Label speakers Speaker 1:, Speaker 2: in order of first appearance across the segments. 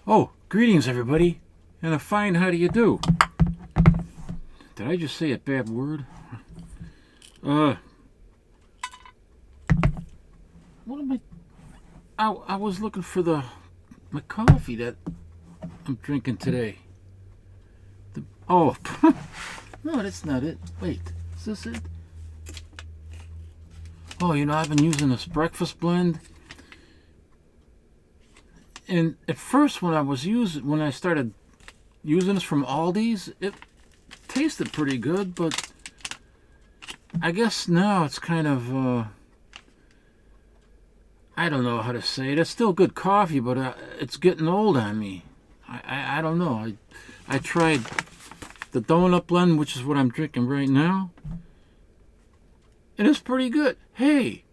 Speaker 1: Oh, greetings everybody, and a fine how do you do? Did I just say a bad word? What am I was looking for my coffee that I'm drinking today. Oh, no, that's not it. Wait, is this it? Oh, I've been using this breakfast blend. And at first when I started using this from Aldi's, it tasted pretty good, but I guess now it's kind of, I don't know how to say it. It's still good coffee, but it's getting old on me. I don't know. I tried the donut blend, which is what I'm drinking right now, and it's pretty good. Hey,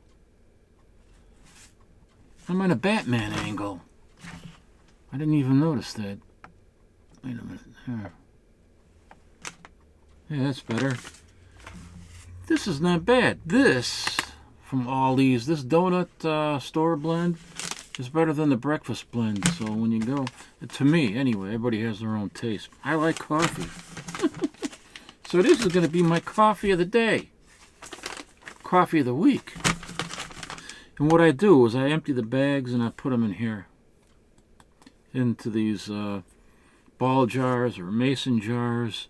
Speaker 1: I'm on a Batman angle. I didn't even notice that. Wait a minute. There. Yeah, that's better. This is not bad. This, from Aldi's, this donut store blend is better than the breakfast blend. So when you go, to me anyway, everybody has their own taste. I like coffee. So this is going to be my coffee of the day. Coffee of the week. And what I do is I empty the bags and I put them in here. Into these ball jars or mason jars,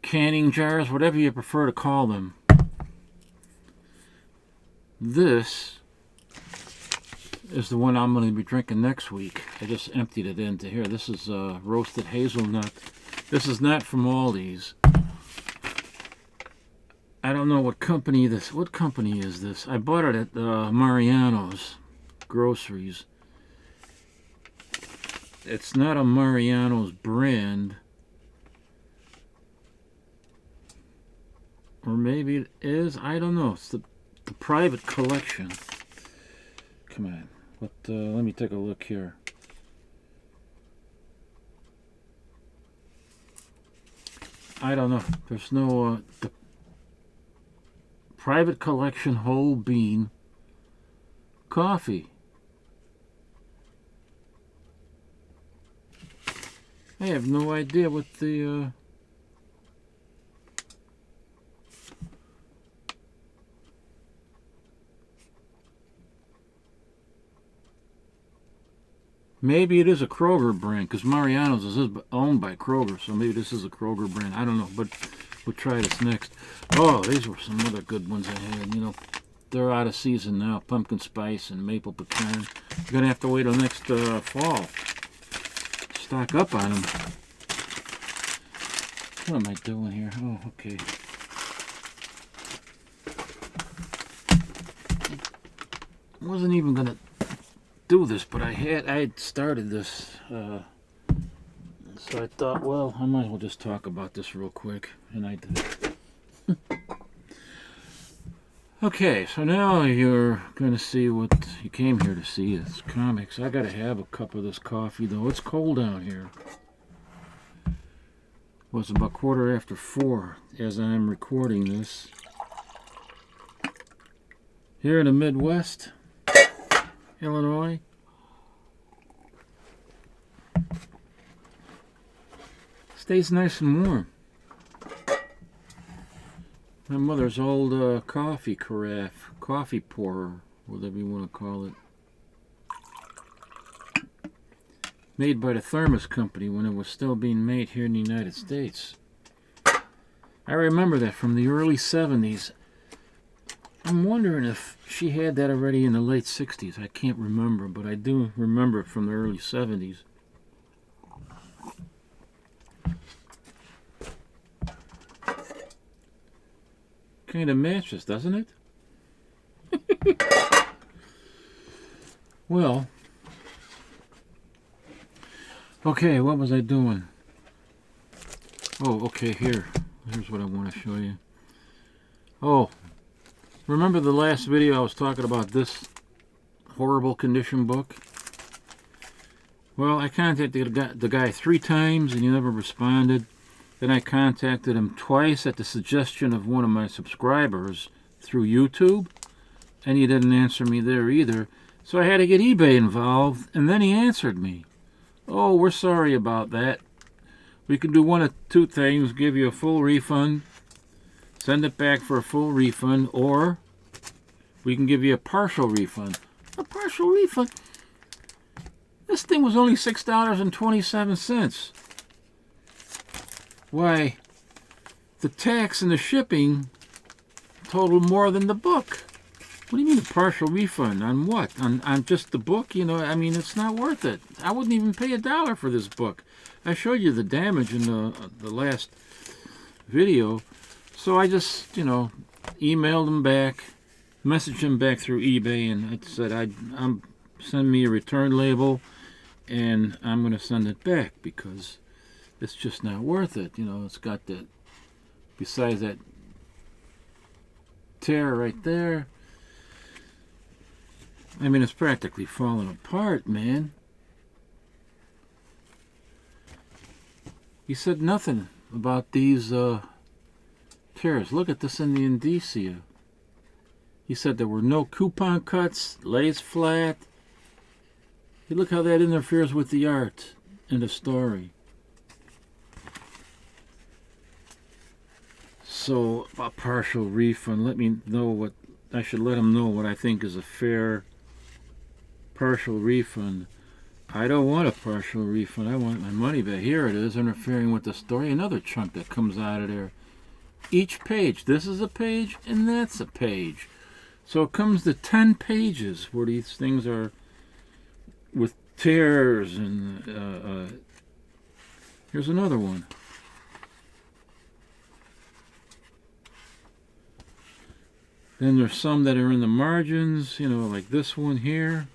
Speaker 1: canning jars, whatever you prefer to call them. This is the one I'm going to be drinking next week. I just emptied it into here. This is roasted hazelnut. This is not from Aldi's. I don't know what company this. What company is this? I bought it at Mariano's groceries. It's not a Mariano's brand. Or maybe it is. I don't know. It's the private collection. Come on. Let me take a look here. I don't know. There's no... the private collection whole bean coffee. I have no idea what the maybe it is a Kroger brand, because Mariano's is owned by Kroger, so maybe this is a Kroger brand. I don't know, but we'll try this next. Oh, these were some other good ones I had. They're out of season now. Pumpkin spice and maple pecan. You're gonna have to wait till next fall. Stock up on them. What am I doing here? Oh, okay. I wasn't even gonna do this, but I had started this, so I thought, well, I might as well just talk about this real quick, and I did. Okay, so now you're gonna see what you came here to see. Is comics. I gotta have a cup of this coffee, though. It's cold down here. Well, it's about 4:15 as I'm recording this. Here in the Midwest, Illinois. Stays nice and warm. My mother's old coffee carafe, coffee pourer, whatever you want to call it. Made by the Thermos Company when it was still being made here in the United States. I remember that from the early 70s. I'm wondering if she had that already in the late 60s. I can't remember, but I do remember it from the early 70s. Kind of matches, doesn't it? Well, okay, what was I doing? Oh, okay, here's what I want to show you. Oh, remember the last video I was talking about this horrible condition book? Well, I contacted the guy 3 times and he never responded. Then I contacted him twice at the suggestion of one of my subscribers through YouTube, and he didn't answer me there either. So I had to get eBay involved, and then he answered me. oh, we're sorry about that. We can do one of two things, give you a full refund, send it back for a full refund, or we can give you a partial refund. A partial refund? This thing was only $6.27. Why, the tax and the shipping totaled more than the book. What do you mean a partial refund? On what? On just the book? You know, I mean, it's not worth it. I wouldn't even pay $1 for this book. I showed you the damage in the last video. So I just, you know, emailed them back, messaged them back through eBay, and I said, I'm send me a return label, and I'm going to send it back because it's just not worth it. You know, it's got that, besides that tear right there, I mean, it's practically falling apart, man. He said nothing about these tears. Look at this in the indicia. He said there were no coupon cuts, lays flat. Hey, look how that interferes with the art and the story. So, a partial refund. Let me know what, I should let him know what I think is a fair partial refund. I don't want a partial refund. I want my money back. Here it is, interfering with the story. Another chunk that comes out of there. Each page. This is a page, and that's a page. So it comes to 10 pages where these things are with tears. And here's another one. Then there's some that are in the margins, you know, like this one here.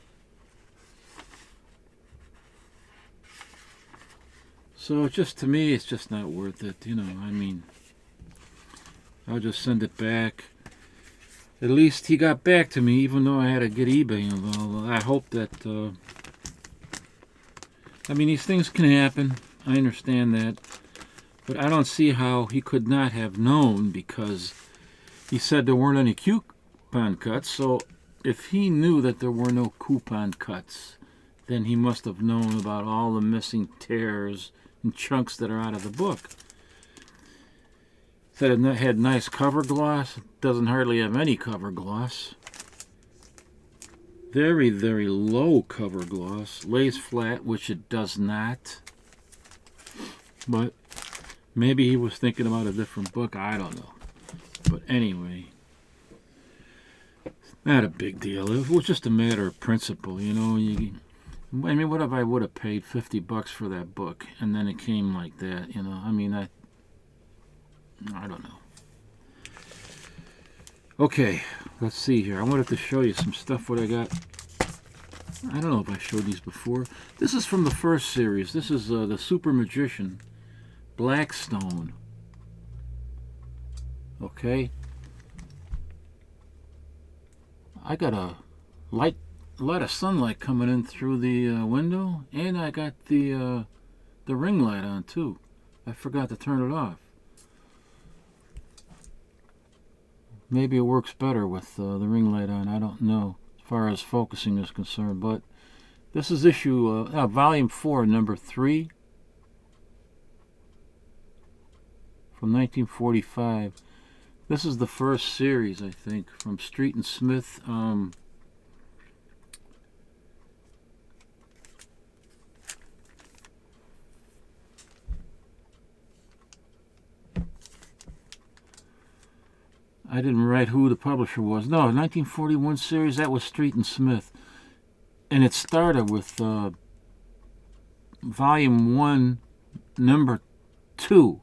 Speaker 1: So just to me, it's just not worth it, you know. I mean, I'll just send it back. At least he got back to me, even though I had to get eBay involved. I hope that, I mean, these things can happen. I understand that. But I don't see how he could not have known, because he said there weren't any coupon cuts. So if he knew that there were no coupon cuts, then he must have known about all the missing tears and chunks that are out of the book. Said it had nice cover gloss. It doesn't hardly have any cover gloss. Very, very low cover gloss. Lays flat, which it does not. But maybe he was thinking about a different book. I don't know. But anyway, not a big deal. It was just a matter of principle, you know. I mean, what if I would have paid $50 for that book, and then it came like that, you know? I mean, I don't know. Okay, let's see here. I wanted to show you some stuff what I got. I don't know if I showed these before. This is from the first series. This is the Super Magician, Blackstone. Okay. I got a lot of sunlight coming in through the window, and I got the ring light on too. I forgot to turn it off. Maybe it works better with the ring light on. I don't know as far as focusing is concerned. But this is issue volume 4, number 3, from 1945. This is the first series, I think, from Street and Smith. I didn't write who the publisher was. No, 1941 series, that was Street and Smith. And it started with volume 1, number 2.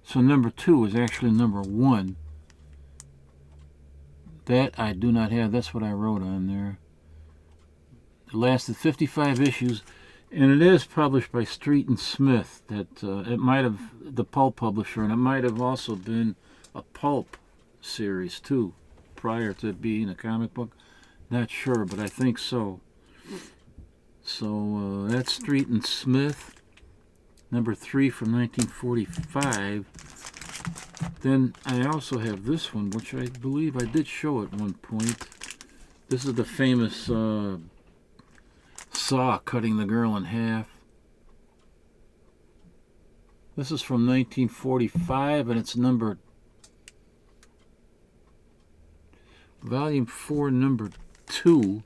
Speaker 1: So number 2 is actually number 1. That I do not have. That's what I wrote on there. It lasted 55 issues, and it is published by Street and Smith. That it might have, the pulp publisher, and it might have also been a pulp series too, prior to it being a comic book. Not sure, but I think so. So that's Street and Smith, number 3 from 1945. Then I also have this one, which I believe I did show at one point. This is the famous saw cutting the girl in half. This is from 1945, and it's number Volume 4, number 2.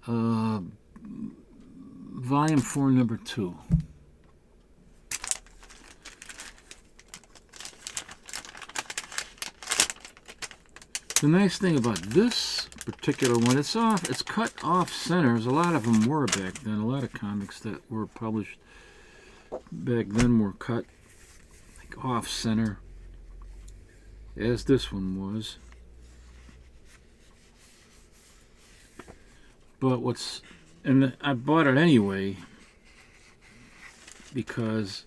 Speaker 1: Volume 4, number 2. The nice thing about this particular one, it's cut off centers. A lot of them were back then. A lot of comics that were published back then were cut like off center, as this one was. But I bought it anyway because,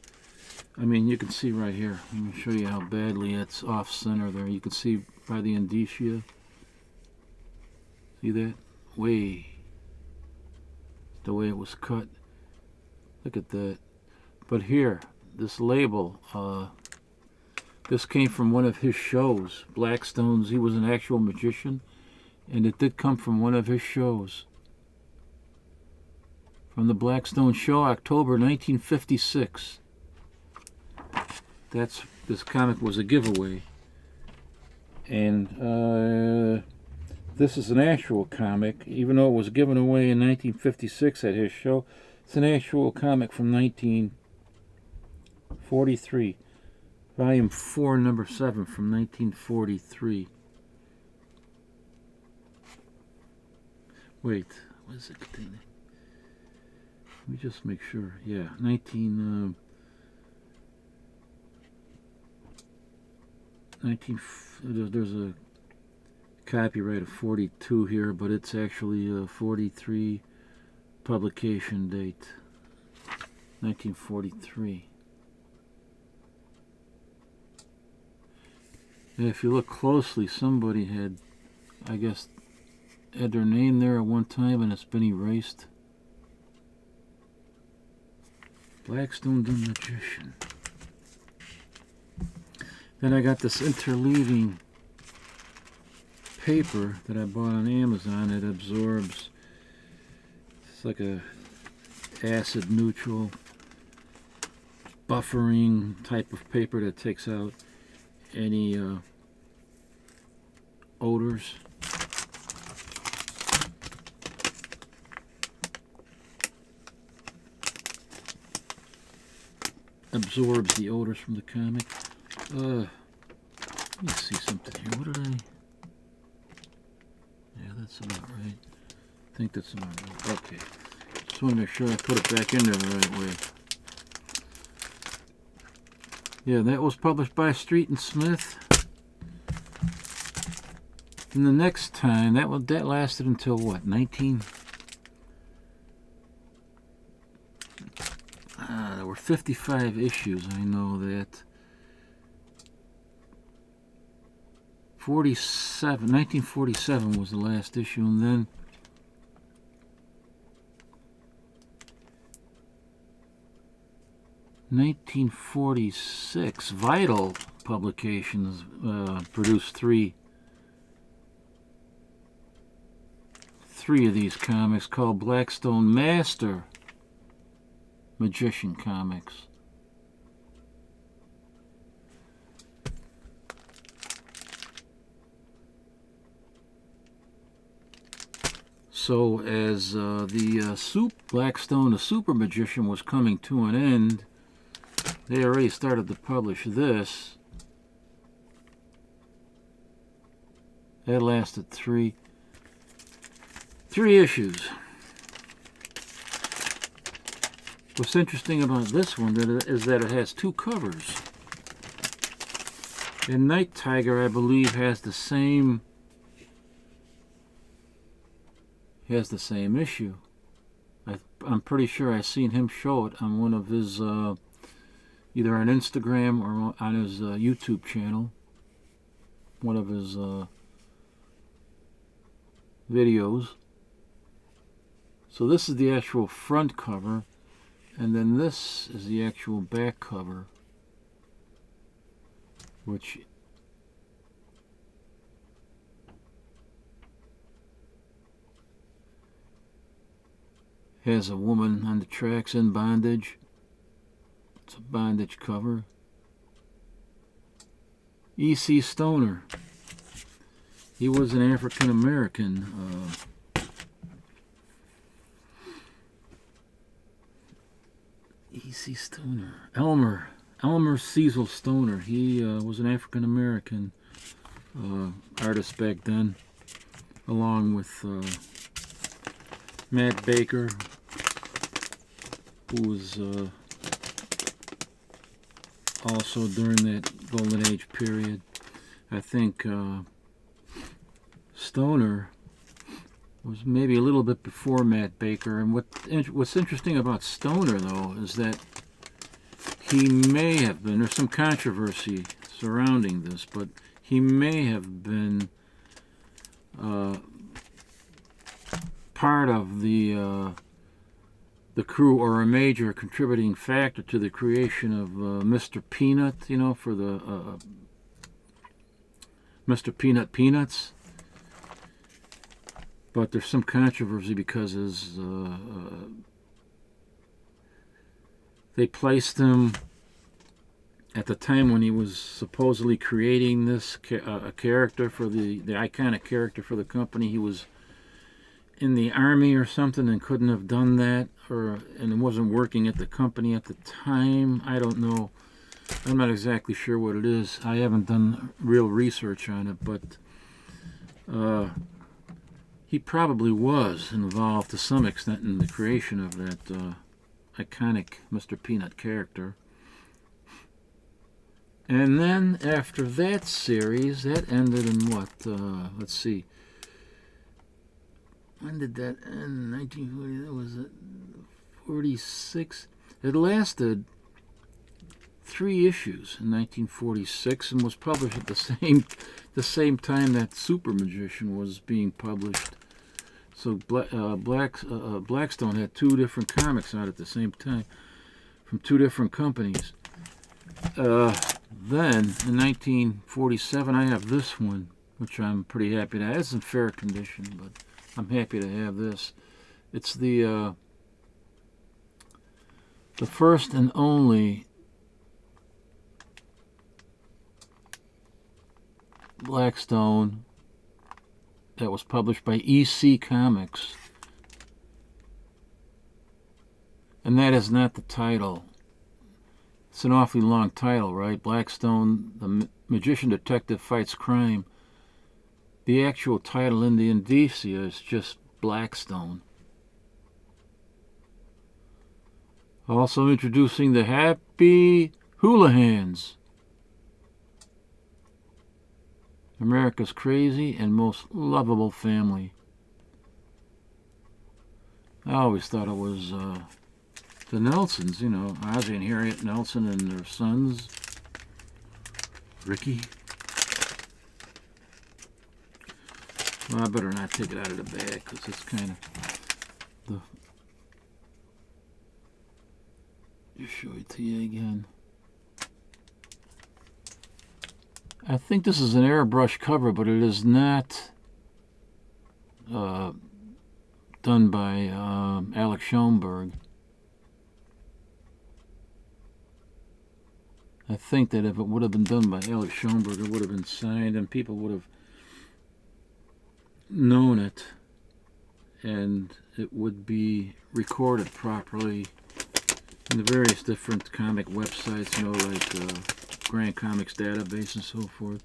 Speaker 1: I mean, you can see right here. Let me show you how badly it's off center there. You can see by the indicia. See that? The way it was cut. Look at that. But here, this label, this came from one of his shows, Blackstone's. He was an actual magician, and it did come from one of his shows. From the Blackstone show, October 1956. This comic was a giveaway. And this is an actual comic, even though it was given away in 1956 at his show. It's an actual comic from 1943, Volume 4, number 7, from 1943. Wait, what is it? Let me just make sure. Yeah, there's a copyright of 42 here, but it's actually a 43 publication date, 1943. And if you look closely, somebody had, I guess, had their name there at one time, and it's been erased. Blackstone the Magician. Then I got this interleaving paper that I bought on Amazon. It absorbs. It's like a acid neutral buffering type of paper that takes out any odors. Absorbs the odors from the comic. Let me see something here. What did I... Yeah, that's about right. I think that's about right. Okay. Just want to make sure I put it back in there the right way. Yeah, that was published by Street and Smith. And the next time, that lasted until what, 19... there were 55 issues, I know that. 1947 was the last issue, and then (1946) Vital Publications produced three of these comics called Blackstone Master Magician Comics. So as Blackstone, the Super Magician, was coming to an end, they already started to publish this. That lasted three issues. What's interesting about this one is that it has two covers. And Night Tiger, I believe, has the same issue. I'm pretty sure I've seen him show it on one of his either on Instagram or on his YouTube channel, one of his videos. So this is the actual front cover, and then this is the actual back cover, which has a woman on the tracks in bondage. It's a bondage cover. E.C. Stoner. He was an African American. E.C. Stoner. Elmer Cecil Stoner. He was an African American artist back then, along with Matt Baker, who was also during that Golden Age period. I think Stoner was maybe a little bit before Matt Baker. And what's interesting about Stoner, though, is that he may have been, there's some controversy surrounding this, but he may have been part of the crew, or a major contributing factor to the creation of Mr. Peanut, you know, for the Mr. Peanut Peanuts. But there's some controversy because they placed him at the time when he was supposedly creating this character for the iconic character for the company. He was in the army or something and couldn't have done that, and wasn't working at the company at the time. I don't know. I'm not exactly sure what it is. I haven't done real research on it, but he probably was involved to some extent in the creation of that iconic Mr. Peanut character. And then after that series, that ended in what? Let's see. When did that end? 1940. That was 46. It lasted 3 issues in 1946 and was published at the same time that Super Magician was being published. So Blackstone had 2 different comics out at the same time from 2 different companies. Then in 1947, I have this one, which I'm pretty happy to have. It's in fair condition, but I'm happy to have this. It's the first and only Blackstone that was published by EC Comics. And that is not the title. It's an awfully long title, right? Blackstone, the Magician Detective Fights Crime. The actual title in the indicia is just Blackstone. Also introducing the Happy Houligans, America's crazy and most lovable family. I always thought it was the Nelsons, you know, Ozzie and Harriet Nelson and their sons, Ricky. Well, I better not take it out of the bag because it's kind of the... Just show it to you again. I think this is an airbrush cover, but it is not done by Alex Schoenberg. I think that if it would have been done by Alex Schoenberg, it would have been signed and people would have known it, and it would be recorded properly in the various different comic websites, you know, like Grand Comics Database and so forth.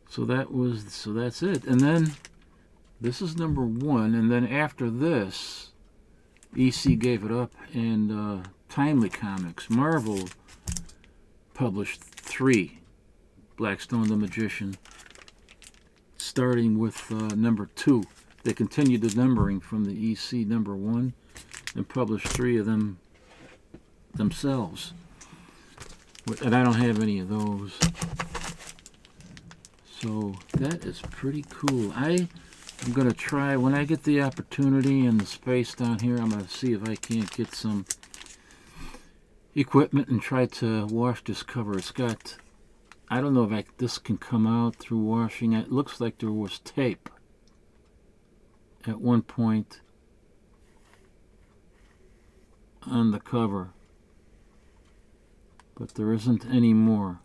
Speaker 1: So that's it. And then this is number 1, and then after this, EC gave it up, and Timely Comics, Marvel, published 3, Blackstone the Magician, starting with number 2. They continued the numbering from the EC number 1 and published 3 of them themselves. And I don't have any of those. So that is pretty cool. I'm going to try, when I get the opportunity and the space down here, I'm going to see if I can't get some equipment and try to wash this cover. It's got, I don't know if this can come out through washing. It looks like there was tape at one point on the cover, but there isn't any more.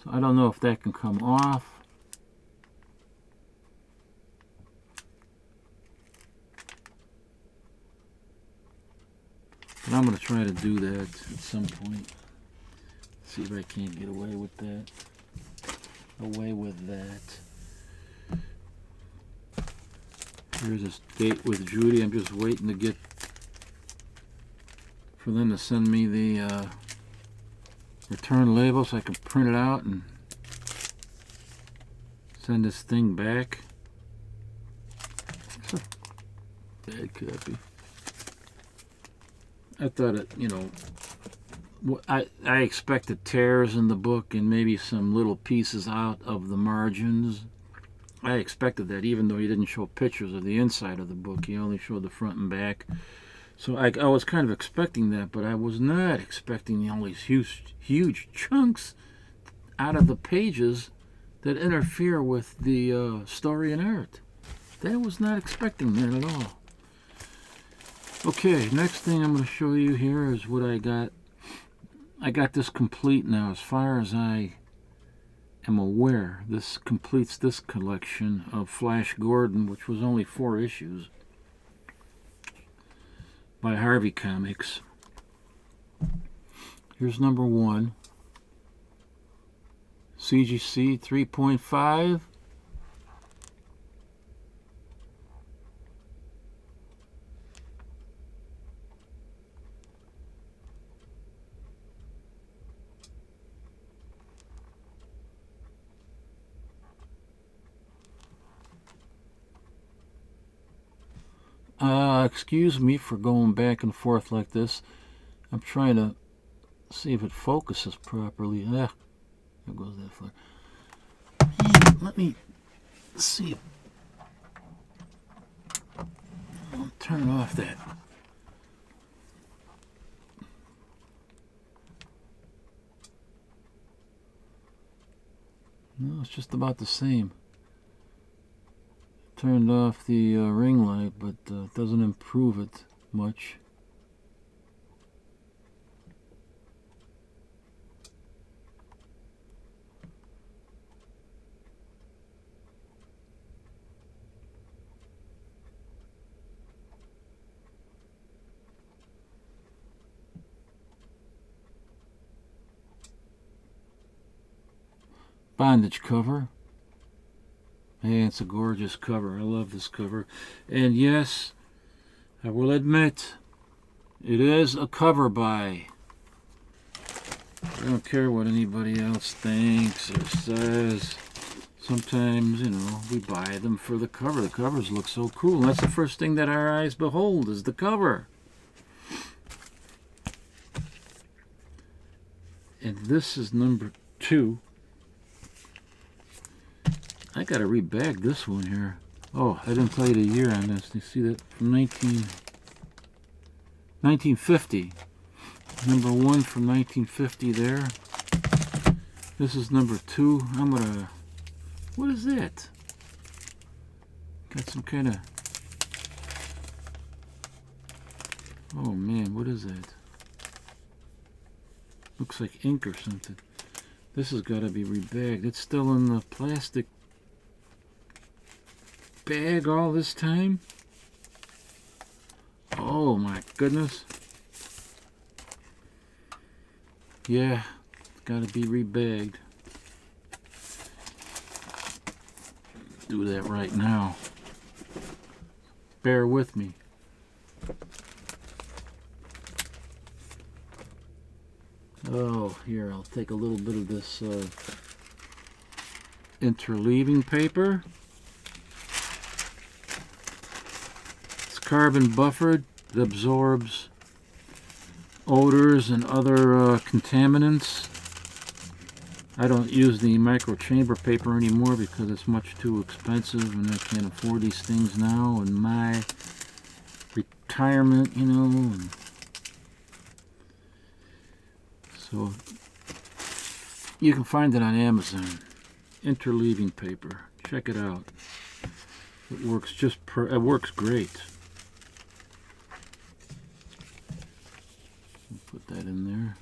Speaker 1: So I don't know if that can come off. But I'm going to try to do that at some point. See if I can't get away with that. Here's this date with Judy. I'm just waiting to get for them to send me the return label so I can print it out and send this thing back. It's a bad copy. I thought it, you know, I expected tears in the book and maybe some little pieces out of the margins. I expected that, even though he didn't show pictures of the inside of the book. He only showed the front and back. So I was kind of expecting that, but I was not expecting all these huge chunks out of the pages that interfere with the story and art. I was not expecting that at all. Okay, next thing I'm going to show you here is what I got. I got this complete now. As far as I am aware, this completes this collection of Flash Gordon, which was only 4 issues by Harvey Comics. Here's number 1. CGC 3.5. Excuse me for going back and forth like this. I'm trying to see if it focuses properly. There goes that flare. Let me see. I'll turn off that. No, it's just about the same. Turned off the ring light, but it doesn't improve it much. Bondage cover. Yeah, it's a gorgeous cover. I love this cover. And yes, I will admit, it is a cover buy. I don't care what anybody else thinks or says. Sometimes, you know, we buy them for the cover. The covers look so cool. That's the first thing that our eyes behold is the cover. And this is number 2. I gotta rebag this one here. Oh, I didn't tell you the year on this. You see that? From 1950. Number 1 from 1950 there. This is number 2. I'm gonna... What is that? Got some kind of... Oh man, what is that? Looks like ink or something. This has gotta be rebagged. It's still in the plastic bag all this time. Oh my goodness. Yeah, it's gotta be rebagged. Do that right now. Bear with me. Oh, here, I'll take a little bit of this interleaving paper. Carbon buffered. It absorbs odors and other contaminants. I don't use the micro chamber paper anymore because it's much too expensive and I can't afford these things now in my retirement, you know. And so you can find it on Amazon. Interleaving paper. Check it out. It works it works great. Put that in there.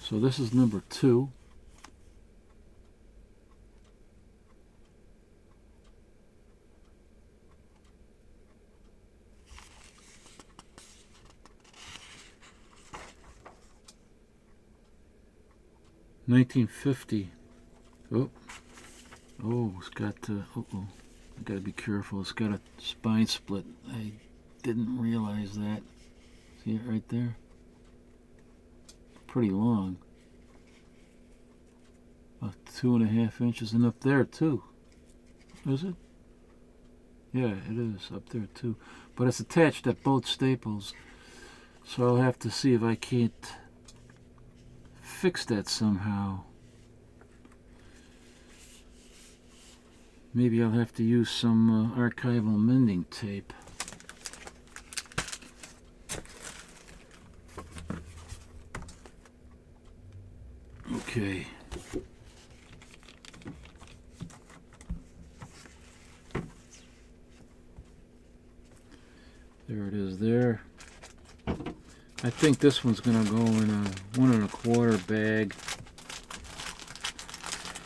Speaker 1: So this is number 2. $19.50. Oh, it's got I gotta be careful. It's got a spine split. I didn't realize that. See it right there? Pretty long. About 2.5 inches, and up there too. Is it? Yeah, it is up there too. But it's attached at both staples, so I'll have to see if I can't fix that somehow. Maybe I'll have to use some archival mending tape. Okay. There it is there. I think this one's going to go in a 1 1/4 bag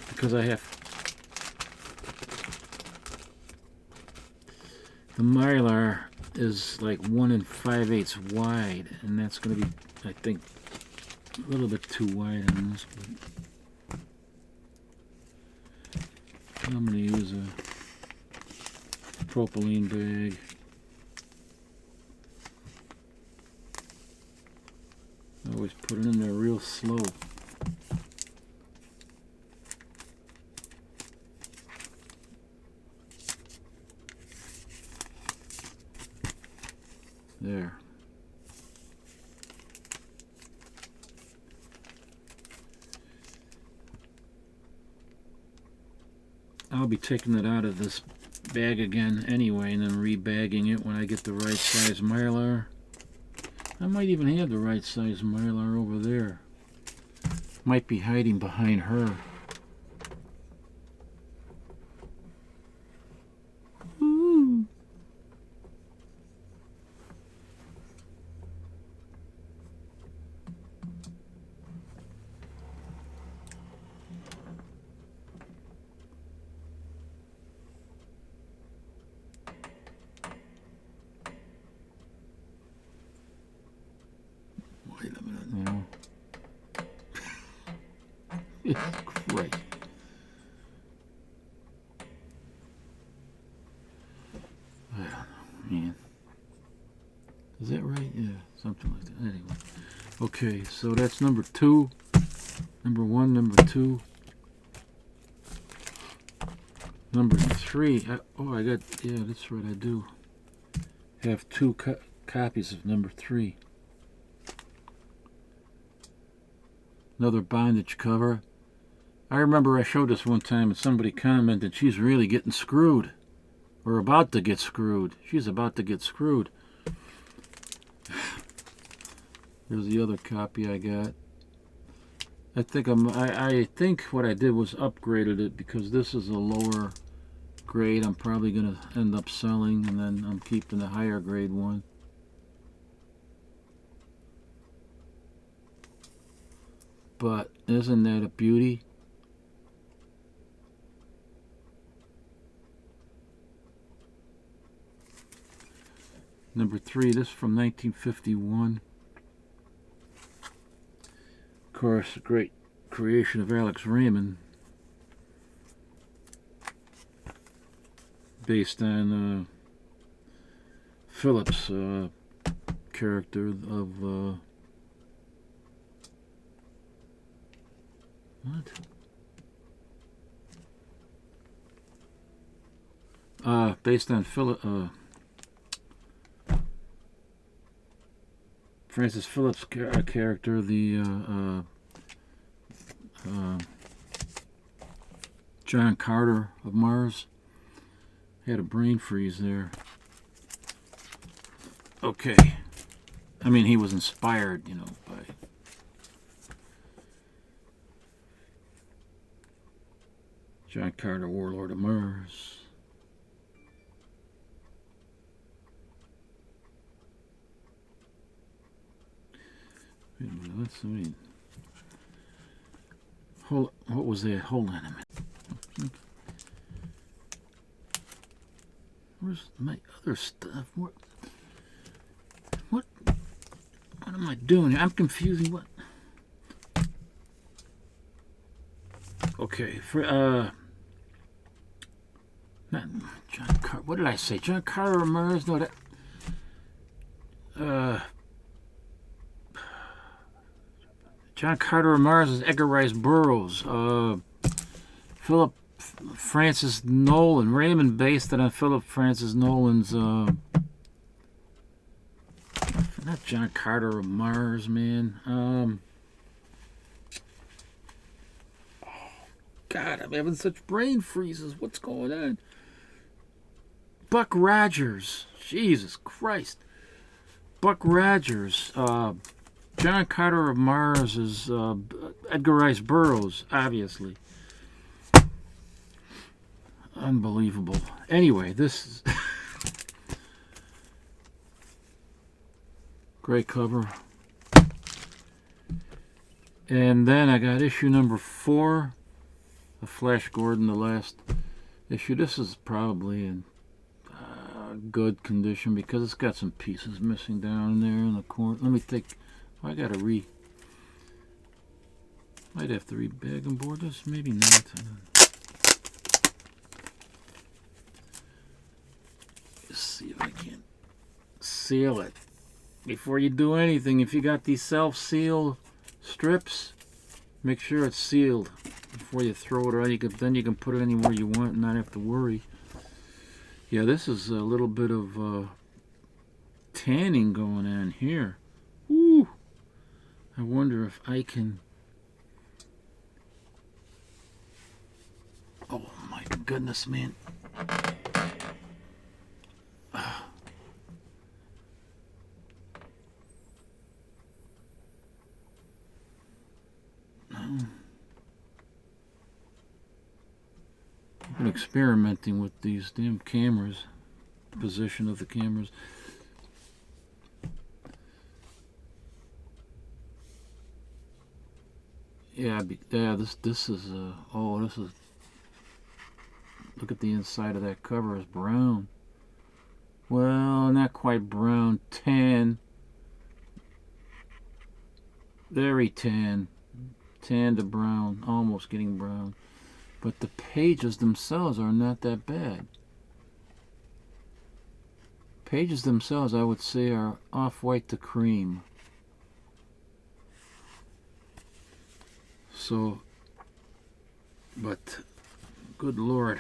Speaker 1: because I have the Mylar is like 1 5/8 wide, and that's going to be, I think, a little bit too wide on this one. I'm going to use a propylene bag. I always put it in there real slow. There. I'll be taking it out of this bag again anyway and then rebagging it when I get the right size Mylar. I might even have the right size Mylar over there. Might be hiding behind her. Ooh. Wait a minute now. It's great. I don't know, man. Is that right? Yeah, something like that. Anyway. Okay, so that's number 2. Number 1, number 2. Number 3. I got, yeah, that's right, I do have 2 copies of number 3. Another bondage cover. I remember I showed this one time and somebody commented she's really getting screwed. Or about to get screwed. She's about to get screwed. There's the other copy I got. I think what I did was upgraded it because this is a lower grade. I'm probably going to end up selling, and then I'm keeping the higher grade one. But isn't that a beauty? Number 3, this is from 1951. Of course, a great creation of Alex Raymond, based on Phillips' character of based on Francis Phillips' character, the John Carter of Mars. Had a brain freeze there. Okay. I mean, he was inspired, you know, by John Carter, Warlord of Mars. Wait a minute, let's see. Hold, what was that? Hold on a minute. Where's my other stuff? What am I doing here? I'm confusing what. Okay, for not John Carter. What did I say? John Carter Ramirez? No, that. John Carter Ramirez is Edgar Rice Burroughs. Philip Francis Nolan. Raymond based it on Philip Francis Nolan's. Not John Carter Ramirez, man. God, I'm having such brain freezes. What's going on? Buck Rogers. Jesus Christ. Buck Rogers. John Carter Ramirez is Edgar Rice Burroughs, obviously. Unbelievable. Anyway, this is great cover. And then I got issue number 4. The Flash Gordon, the last issue. This is probably in good condition because it's got some pieces missing down there in the corner. Let me think. I gotta might have to re-bag and board this. Maybe not. Let's see if I can seal it before you do anything. If you got these self-seal strips, make sure it's sealed before you throw it out. Then you can put it anywhere you want and not have to worry. Yeah, this is a little bit of tanning going on here. Woo! I wonder if I can. Oh my goodness, man. I've been experimenting with these damn cameras, position of the cameras. Yeah, this is oh, this is. Look at the inside of that cover, is brown. Well, not quite brown, tan. Very tan. Tan to brown, almost getting brown. But the pages themselves are not that bad. Pages themselves, I would say, are off-white to cream. So, but, good Lord.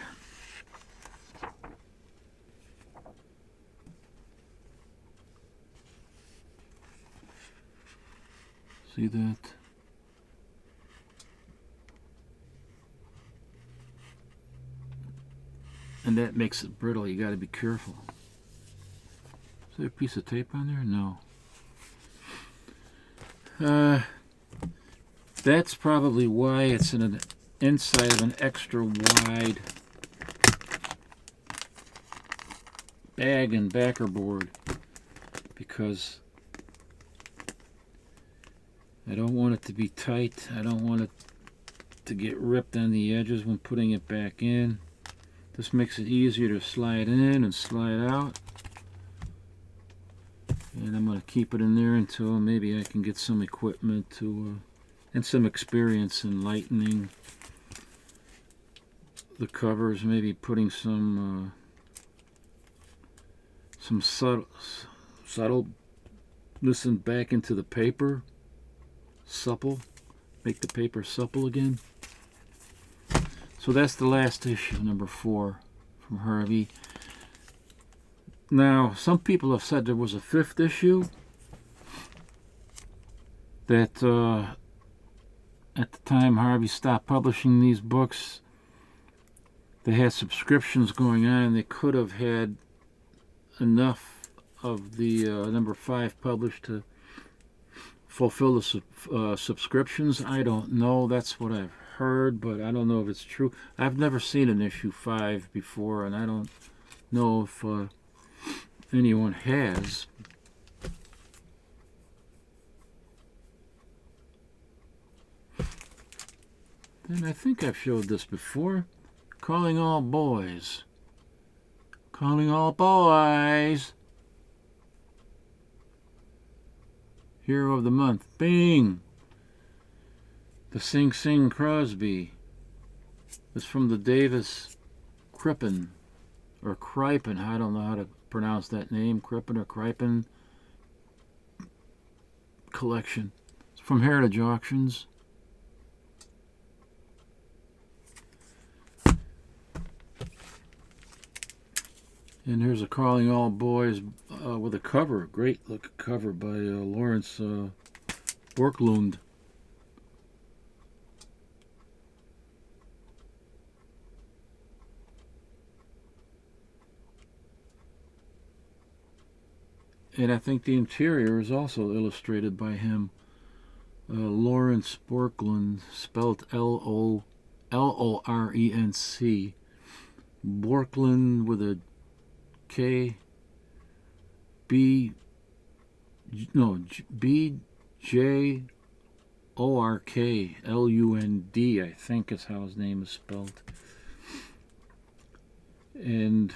Speaker 1: See that? And that makes it brittle. You got to be careful. Is there a piece of tape on there? No. That's probably why it's in an inside of an extra wide bag and backer board, because I don't want it to be tight. I don't want it to get ripped on the edges when putting it back in. This makes it easier to slide in and slide out. And I'm going to keep it in there until maybe I can get some equipment to, and some experience in lightening the covers. Maybe putting some subtleness back into the paper. Supple. Make the paper supple again. So that's the last issue, number 4, from Harvey. Now, some people have said there was a 5th issue that at the time Harvey stopped publishing these books, they had subscriptions going on and they could have had enough of the number 5 published to fulfill the subscriptions. I don't know. That's what I've heard, but I don't know if it's true. I've never seen an issue 5 before, and I don't know if anyone has. And I think I've showed this before. Calling all boys. Calling all boys. Hero of the month. Bing! The Sing Sing Crosby. It's from the Davis Crippen. Or Crippen. I don't know how to pronounce that name. Crippen or Crippen collection. It's from Heritage Auctions. And here's a Calling All Boys with a cover, great look cover by Lawrence Borklund. And I think the interior is also illustrated by him. Lawrence Borklund, spelled L-O-R-E-N-C. Borklund with a K, B, no, B-J-O-R-K-L-U-N-D, I think is how his name is spelled. And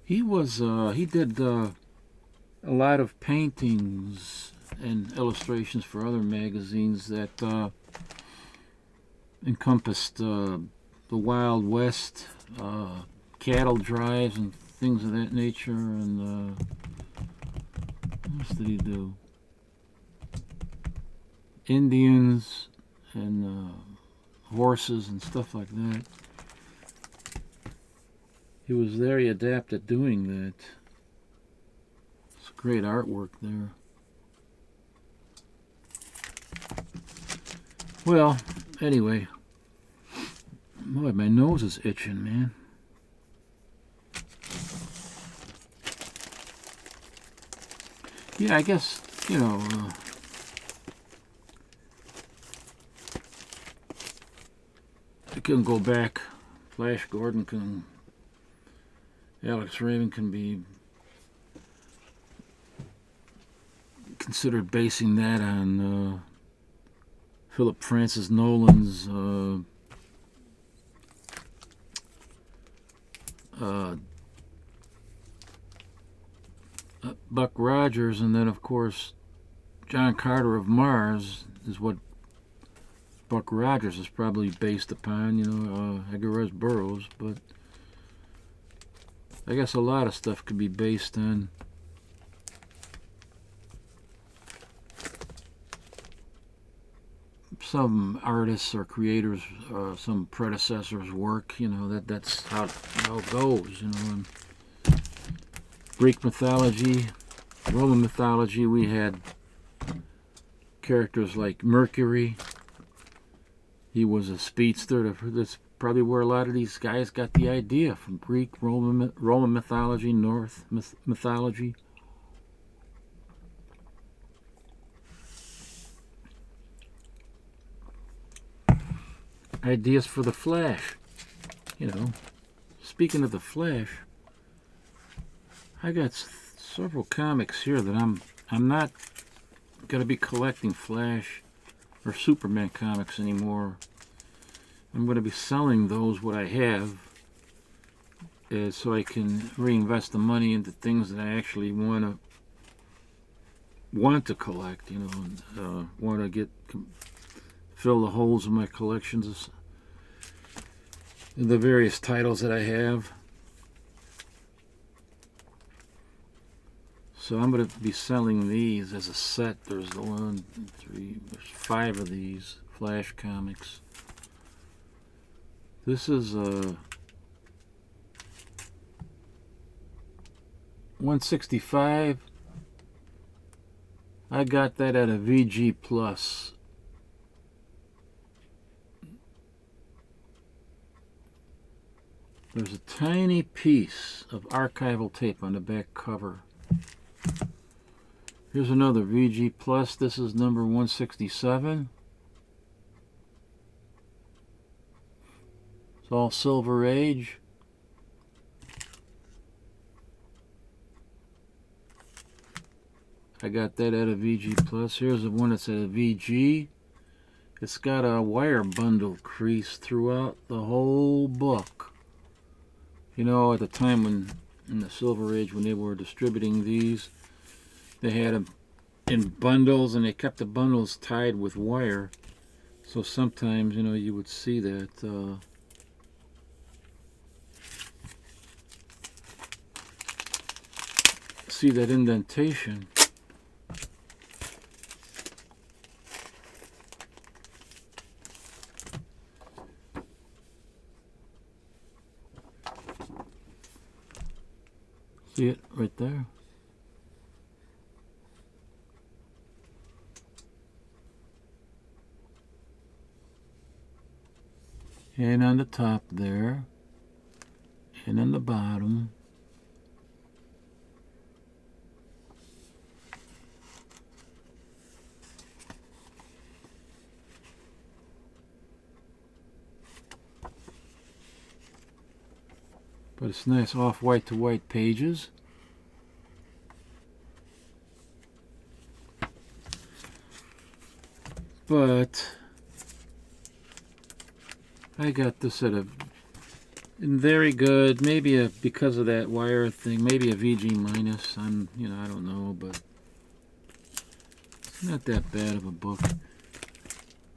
Speaker 1: he did a lot of paintings and illustrations for other magazines that encompassed the Wild West, cattle drives and things of that nature. And what else did he do? Indians and horses and stuff like that. He was very adept at doing that. It's great artwork there. Well, anyway. Boy, my nose is itching, man. Yeah, I guess, you know, I can go back. Flash Gordon can, Alex Raven can be considered basing that on Philip Francis Nolan's Buck Rogers, and then of course John Carter of Mars is what Buck Rogers is probably based upon, you know, Edgar Rice Burroughs, but I guess a lot of stuff could be based on some artists or creators, some predecessors' work, you know, that's how it goes, you know. And Greek mythology, Roman mythology, we had characters like Mercury. He was a speedster. That's probably where a lot of these guys got the idea from. Greek, Roman mythology, Norse mythology. Ideas for the Flash. You know, speaking of the Flash, I got several comics here that I'm not going to be collecting Flash or Superman comics anymore. I'm going to be selling those, what I have, so I can reinvest the money into things that I actually want to collect, you know, and want to fill the holes in my collections, the various titles that I have. So I'm going to be selling these as a set. There's there's 5 of these Flash comics. This is 165. I got that at a VG Plus. There's a tiny piece of archival tape on the back cover. Here's another VG Plus. This is number 167. It's all Silver Age. I got that at a VG Plus. Here's the one that's at a VG. It's got a wire bundle crease throughout the whole book. You know, at the time when, in the Silver Age, when they were distributing these, they had them in bundles, and they kept the bundles tied with wire. So sometimes, you know, you would see that. See that indentation. See it right there? And on the top there, and on the bottom. But it's nice off-white to white pages. But I got this at a very good, maybe because of that wire thing, maybe a VG minus. I don't know, but it's not that bad of a book.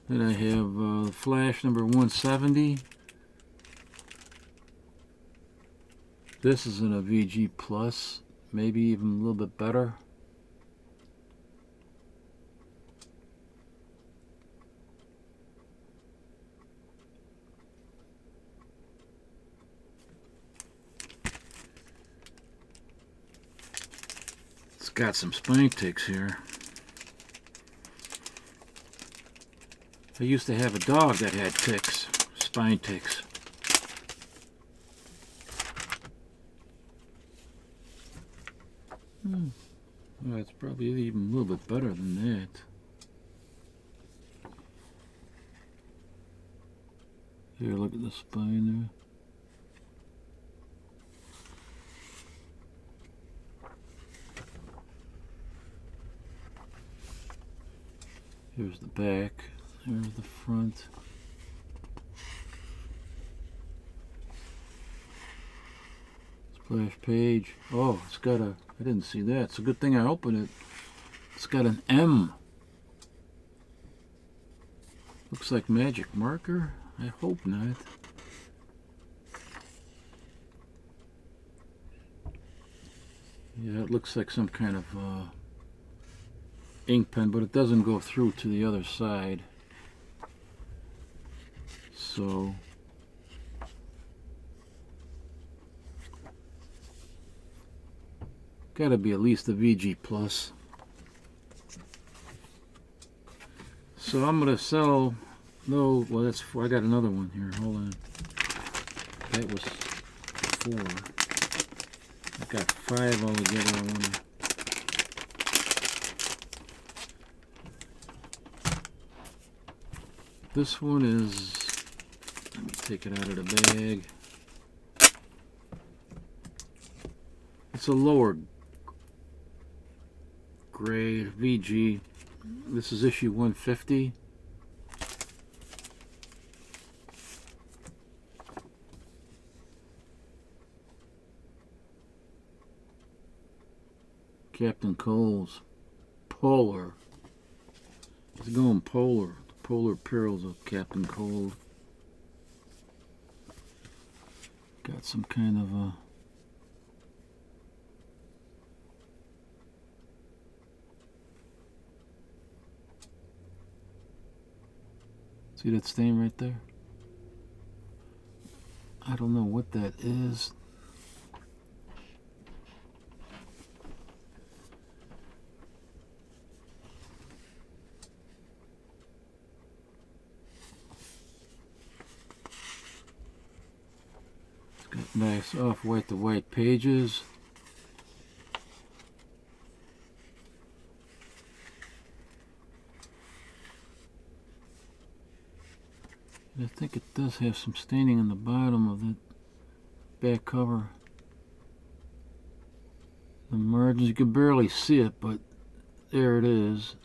Speaker 1: Then I have Flash number 170. This is in a VG Plus, maybe even a little bit better. It's got some spine ticks here. I used to have a dog that had ticks, spine ticks. Well, it's probably even a little bit better than that. Here, look at the spine there. Here's the back. There's the front. Splash page. Oh, it's got a... I didn't see that. It's a good thing I opened it. It's got an M. Looks like magic marker. I hope not. Yeah, it looks like some kind of ink pen, but it doesn't go through to the other side. So gotta be at least a VG Plus. So I'm gonna sell. No, well that's four. I got another one here. Hold on. That was 4. I got 5 altogether. I wanna. This one is. Let me take it out of the bag. It's a lower grade VG. This is issue 150. Captain Cole's Polar. It's going polar. The polar perils of Captain Cole. Got some kind of a... See that stain right there? I don't know what that is. It's got nice off-white to white pages. I think it does have some staining on the bottom of the back cover. The margins, you can barely see it, but there it is.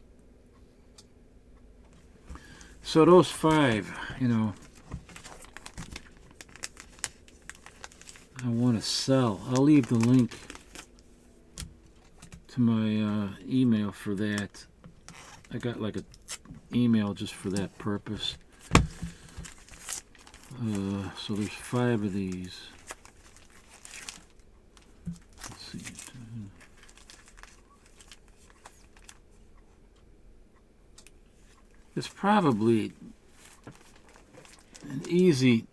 Speaker 1: So those 5, you know, I want to sell. I'll leave the link to my email for that. I got like a email just for that purpose. So there's 5 of these. Let's see. It's probably an easy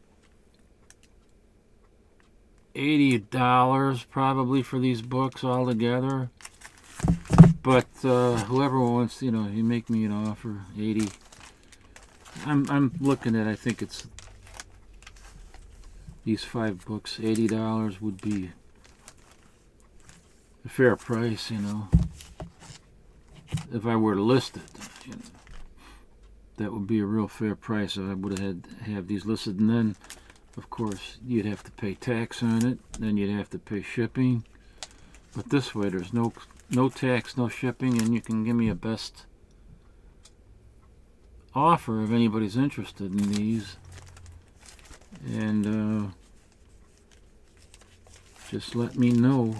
Speaker 1: $80 probably for these books altogether. But whoever wants, you know, you make me an offer, 80. I'm looking at, I think it's these 5 books, $80 would be a fair price, you know. If I were to list it, you know, that would be a real fair price if I would have had these listed. And then, of course, you'd have to pay tax on it. Then you'd have to pay shipping. But this way, there's no tax, no shipping, and you can give me a best offer if anybody's interested in these. And just let me know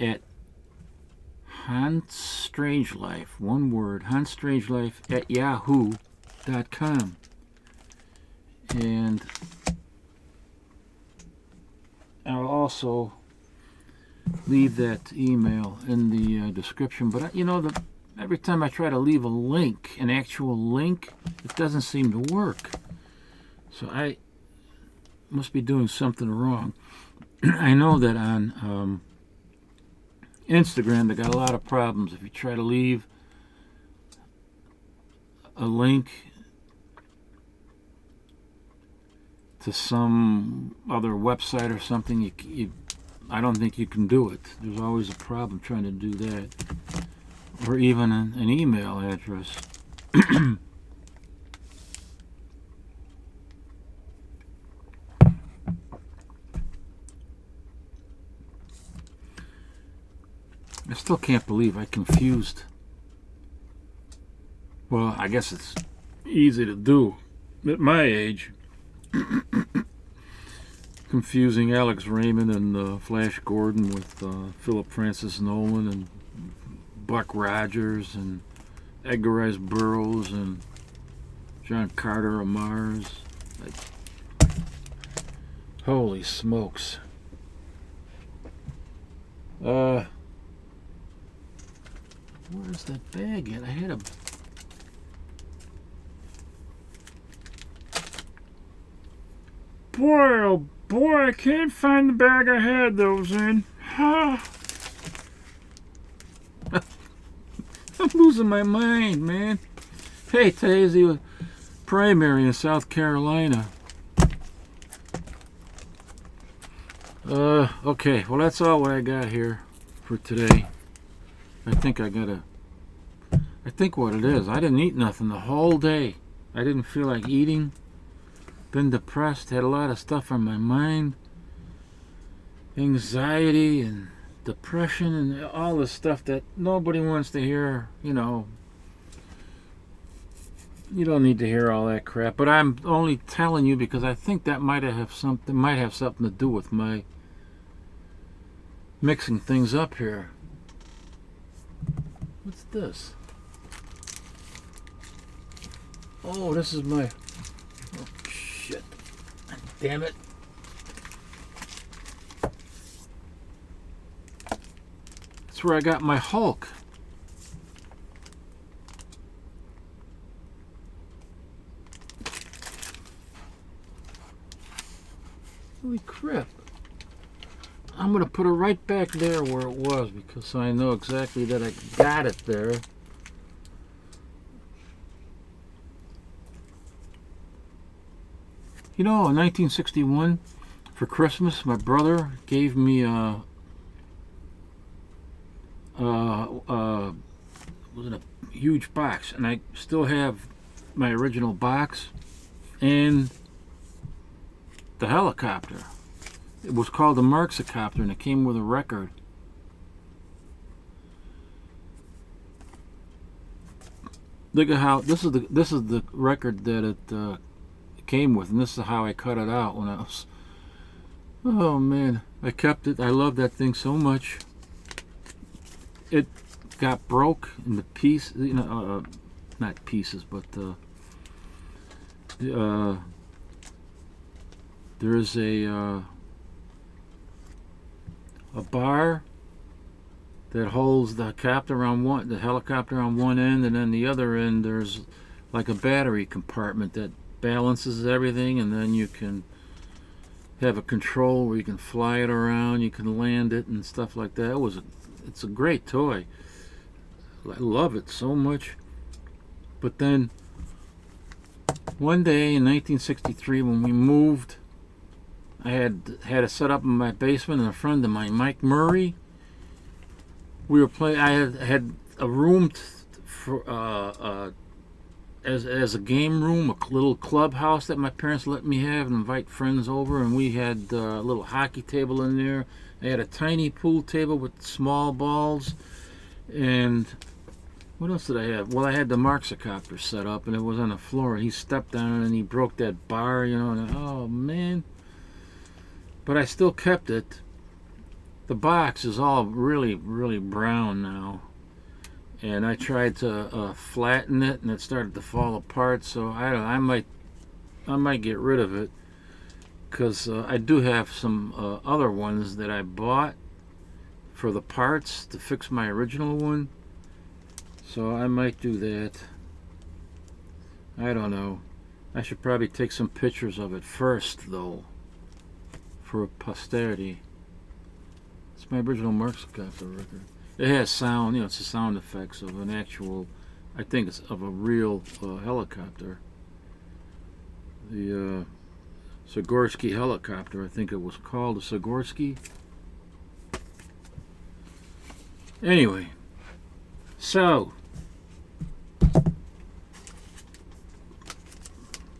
Speaker 1: at hansstrangelife, one word, hansstrangelife at yahoo.com. And I'll also leave that email in the description. But you know, every time I try to leave a link, an actual link, it doesn't seem to work. So I must be doing something wrong. I know that on Instagram they got a lot of problems. If you try to leave a link to some other website or something, I don't think you can do it. There's always a problem trying to do that. Or even an email address. I still can't believe I confused. Well, I guess it's easy to do at my age. Confusing Alex Raymond and Flash Gordon with Philip Francis Nolan and Buck Rogers and Edgar Rice Burroughs and John Carter of Mars. Holy smokes. Where's that bag at? I had a... Boy, oh boy, I can't find the bag I had those in. I'm losing my mind, man. Hey, today's the primary in South Carolina. Okay, well that's all what I got here for today. I think what it is, I didn't eat nothing the whole day. I didn't feel like eating. Been depressed, had a lot of stuff on my mind. Anxiety and depression and all this stuff that nobody wants to hear, you know. You don't need to hear all that crap, but I'm only telling you because I think that might have something to do with my mixing things up here. What's this? Oh, this is my... Oh, shit. Damn it. That's where I got my Hulk. Holy crap. I'm going to put it right back there where it was because I know exactly that I got it there. You know, in 1961, for Christmas, my brother gave me was in a huge box, and I still have my original box and the helicopter. It was called the Marxicopter, and it came with a record. Look at how this is the record that it came with, and this is how I cut it out when I was. Oh man, I kept it. I love that thing so much. It got broke in the piece, not pieces, but there's a bar that holds the helicopter on one end, and then the other end there's like a battery compartment that balances everything, and then you can have a control where you can fly it around, you can land it and stuff like that. It's a great toy. I love it so much. But then one day in 1963 when we moved, I had it set up in my basement, and a friend of mine, Mike Murray, we were playing. I had a room as a game room, a little clubhouse that my parents let me have and invite friends over, and we had a little hockey table in there. I had a tiny pool table with small balls, and what else did I have? Well, I had the Marxicopter set up, and it was on the floor. He stepped on it, and he broke that bar, and oh man. But I still kept it. The box is all really, really brown now, and I tried to flatten it, and it started to fall apart. So I might get rid of it, because I do have some other ones that I bought for the parts to fix my original one. So I might do that. I don't know. I should probably take some pictures of it first, though, for posterity. It's my original Marxicopter record. It has sound, it's the sound effects of an actual, I think it's of a real helicopter. The Sikorsky helicopter, I think it was called a Sikorsky. Anyway, so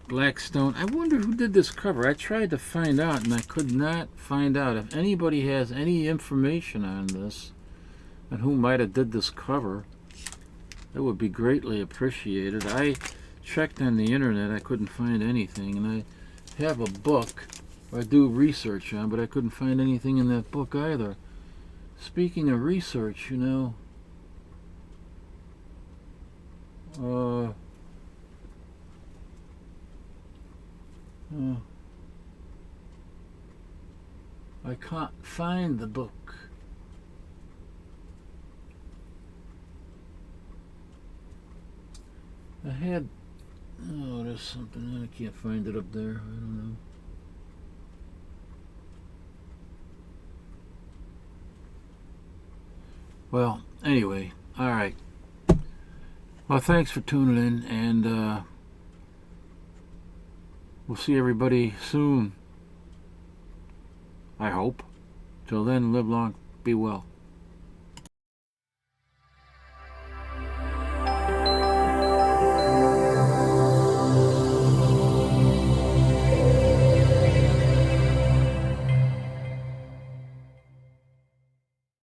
Speaker 1: Blackstone. I wonder who did this cover. I tried to find out, and I could not find out. If anybody has any information on this, and who might have did this cover, that would be greatly appreciated. I checked on the internet. I couldn't find anything, and I have a book I do research on, but I couldn't find anything in that book either. Speaking of research, I can't find the book. I had, there's something, I can't find it up there, I don't know. Well, anyway, alright. Well, thanks for tuning in, and we'll see everybody soon. I hope. Till then, live long, be well.